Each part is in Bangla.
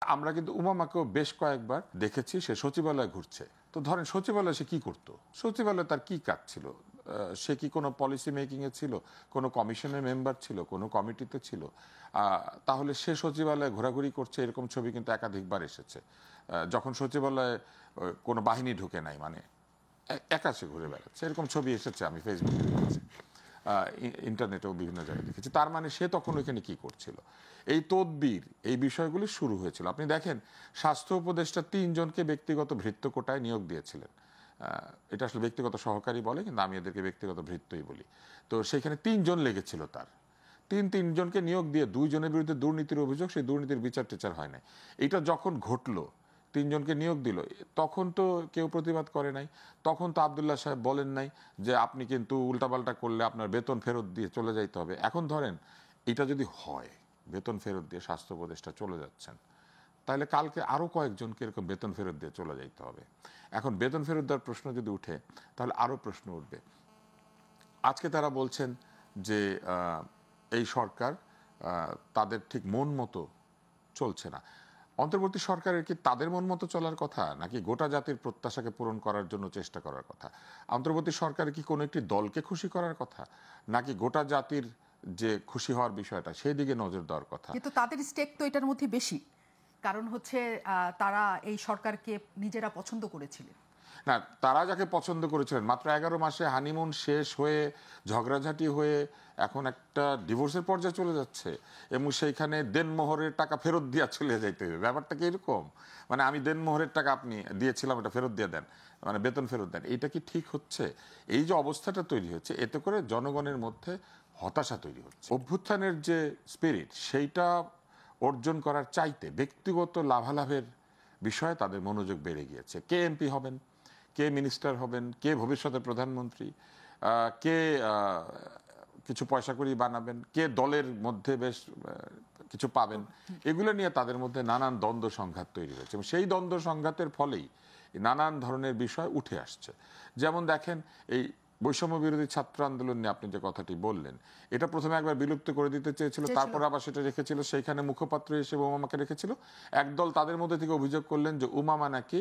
আমরা কিন্তু উমামাকেও বেশ কয়েকবার দেখেছি সে সচিবালয়ে ঘুরছে। তো ধরেন সচিবালয়ে সে কি করতো, সচিবালয়ে তার কি কাজ ছিল? সে কি কোনো পলিসি মেকিং এ ছিল, কোনো কমিশনের মেম্বার ছিল, কোনো কমিটিতে ছিল? তাহলে সে সচিবালয়ে ঘোরাঘুরি করছে এরকম ছবি কিন্তু একাধিকবার এসেছে। যখন সচিবালয়ে কোনো বাহিনী ঢুকে নাই, মানে একা সে ঘুরে বেড়াচ্ছে, এরকম ছবি এসেছে, আমি ফেসবুকে দেখেছি, ইন্টারনেটেও বিভিন্ন জায়গায় দেখেছি। তার মানে সে তখন ওইখানে কি করছিল? এই তদবির, এই বিষয়গুলি শুরু হয়েছিল। আপনি দেখেন স্বাস্থ্য উপদেষ্টা ৩ জনকে ব্যক্তিগত ভৃত্য কোটায় নিয়োগ দিয়েছিলেন। এটা আসলে ব্যক্তিগত সহকারী বলে, কিন্তু আমি এদেরকে ব্যক্তিগত ভৃত্যই বলি। তো সেখানে ৩ জন লেগেছিল তার। তিনজনকে নিয়োগ দিয়ে 2 জনের বিরুদ্ধে দুর্নীতির অভিযোগ, সেই দুর্নীতির বিচার টিচার হয় নাই। এটা যখন ঘটলো, 3 জনকে নিয়োগ দিল, তখন তো কেউ প্রতিবাদ করে নাই। তখন তো আব্দুল্লাহ সাহেব বলেন নাই যে আপনি কিন্তু উল্টাপাল্টা করলে আপনার বেতন ফেরত দিয়ে চলে যাইতে হবে। এখন ধরেন এটা যদি হয়, বেতন ফেরত দিয়ে স্বাস্থ্য উপদেষ্টা চলে যাচ্ছেন, তাহলে কালকে আরো কয়েকজনকে এরকম বেতন ফেরত দিয়ে চলে যাইতে হবে। এখন বেতন ফেরত দেওয়ার প্রশ্ন যদি উঠে, তাহলে আরো প্রশ্ন উঠবে। আজকে তারা বলছেন যে এই সরকার তাদের ঠিক মন মতো চলছে না। অন্তর্বর্তী সরকারের কি তাদের মন মতো চলার কথা, নাকি গোটা জাতির প্রত্যাশাকে পূরণ করার জন্য চেষ্টা করার কথা? অন্তর্বর্তী সরকারের কি কোনো একটি দলকে খুশি করার কথা, নাকি গোটা জাতির যে খুশি হওয়ার বিষয়টা সেই দিকে নজর দেওয়ার কথা? কিন্তু তাদের স্টেক তো এটার মধ্যে বেশি, কারণ হচ্ছে তারা এই সরকারকে নিজেরা পছন্দ করেছিলেন। না, তারা যাকে পছন্দ করেছিলেন, মাত্র 11 মাসে হানিমুন শেষ হয়ে, ঝগড়াঝাটি হয়ে এখন একটা ডিভোর্সের পর্যায়ে চলে যাচ্ছে, এবং সেইখানে দেনমোহরের টাকা ফেরত দিয়া চলে যাইতে হবে। ব্যাপারটা কি এরকম? মানে আমি দেনমোহরের টাকা আপনি দিয়েছিলাম, এটা ফেরত দিয়ে দেন, মানে বেতন ফেরত দেন, এটা কি ঠিক হচ্ছে? এই যে অবস্থাটা তৈরি হচ্ছে, এতে করে জনগণের মধ্যে হতাশা তৈরি হচ্ছে। অভ্যুত্থানের যে স্পিরিট, সেইটা অর্জন করার চাইতে ব্যক্তিগত লাভালাভের বিষয়ে তাদের মনোযোগ বেড়ে গিয়েছে। কে এমপি হবেন, কে মিনিস্টার হবেন, কে ভবিষ্যতে প্রধানমন্ত্রী, কে কিছু পয়সা করি বানাবেন, কে দলের মধ্যে বেশ কিছু পাবেন, এগুলো নিয়ে তাদের মধ্যে নানান দ্বন্দ্ব সংঘাত তৈরি হয়েছে, এবং সেই দ্বন্দ্ব সংঘাতের ফলেই নানান ধরনের বিষয় উঠে আসছে। যেমন দেখেন, এই বৈষম্য বিরোধী ছাত্র আন্দোলন নিয়ে আপনি যে কথাটি বললেন, এটা প্রথমে একবার বিলুপ্ত করে দিতে চেয়েছিল, তারপর আবার সেটা রেখেছিল, সেইখানে মুখপাত্র হিসেবে উমামাকে রেখেছিল। একদল তাদের মধ্যে থেকে অভিযোগ করলেন যে উমামা নাকি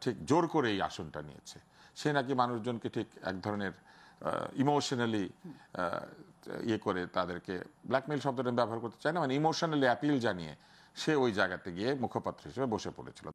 ঠিক জোর করে এই আসনটা নিয়েছে, সে নাকি মানুষজনকে ঠিক এক ধরনের ইমোশনালি ইয়ে করে, তাদেরকে ব্ল্যাকমেইল শব্দটা ব্যবহার করতে চায় না, মানে ইমোশনালি অ্যাপিল জানিয়ে সে ওই জায়গাতে গিয়ে মুখপাত্র হিসেবে বসে পড়েছিল।